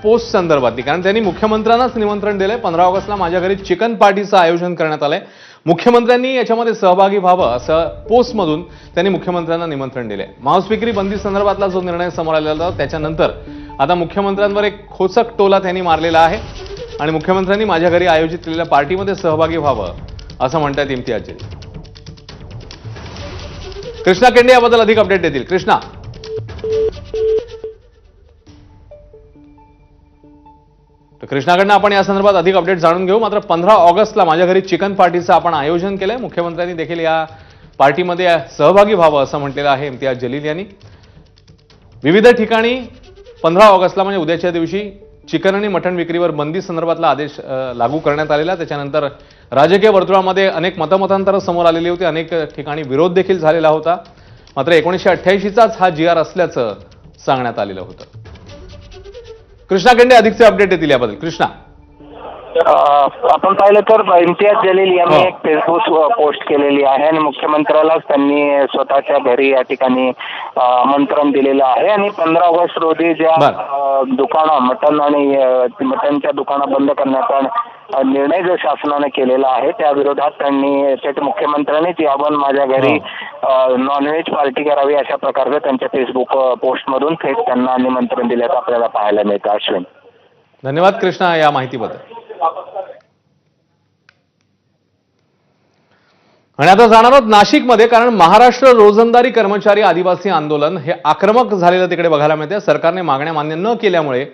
Post संदर्भातली, कारण त्यांनी मुख्यमंत्र्यांनाच निमंत्रण दिलंय. 15 ऑगस्टला माझ्या घरी चिकन पार्टीचं आयोजन करण्यात आलंय. मुख्यमंत्र्यांनी याच्यामध्ये सहभागी व्हावं असं पोस्टमधून त्यांनी मुख्यमंत्र्यांना निमंत्रण दिलंय. मांस विक्री बंदी संदर्भातला जो निर्णय समोर आलेला होता त्याच्यानंतर आता मुख्यमंत्र्यांवर एक खोचक टोला त्यांनी मारलेला आहे आणि मुख्यमंत्र्यांनी माझ्या घरी आयोजित केलेल्या पार्टीमध्ये सहभागी व्हावं असं म्हणतात इम्तियाज जलील. कृष्णा केंडे याबद्दल अधिक अपडेट देतील. कृष्णा, तर कृष्णाकडनं आपण या संदर्भात अधिक अपडेट जाणून घेऊ. मात्र 15 ऑगस्टला माझ्या घरी चिकन पार्टीचं आपण आयोजन केलंय. मुख्यमंत्र्यांनी देखील या पार्टीमध्ये सहभागी व्हावं असं म्हटलेलं आहे इम्तियाज जलील यांनी. विविध ठिकाणी 15 ऑगस्टला म्हणजे उद्याच्या दिवशी चिकन आणि मटण विक्रीवर बंदी संदर्भातला आदेश लागू करण्यात आलेला. त्याच्यानंतर राजकीय वर्तुळामध्ये अनेक मतमतांतरं समोर आलेली होती, अनेक ठिकाणी विरोध देखील झालेला होता. मात्र 1988चाच हा GR असल्याचं सांगण्यात आलेलं होतं. कृष्णा केंडे अधिकचे अपडेट देतील याबद्दल. कृष्णा, आपण पाहिलं तर इम्तियाज जलील यांनी एक फेसबुक पोस्ट केलेली आहे आणि मुख्यमंत्र्यालाच त्यांनी स्वतःच्या घरी या ठिकाणी आमंत्रण दिलेलं आहे. आणि 15 ऑगस्ट रोजी ज्या दुकानं मटण आणि मटणच्या दुकानं बंद करण्याचा निर्णय जो शासनाने केलेला आहे त्या विरोधात त्यांनी मुख्यमंत्र्यांनीच यावं माझ्या घरी नॉनव्हेज पार्टी करावी अशा प्रकारचं त्यांच्या फेसबुक पोस्टमधून थेट त्यांना निमंत्रण दिल्याचं आपल्याला पाहायला मिळतं. अश्विन, धन्यवाद कृष्णा या माहितीबद्दल. आणि आता जाणार आहोत नाशिकमध्ये, कारण महाराष्ट्र रोजंदारी कर्मचारी आदिवासी आंदोलन हे आक्रमक झालेलं तिकडे बघायला मिळते. सरकारने मागण्या मान्य न केल्यामुळे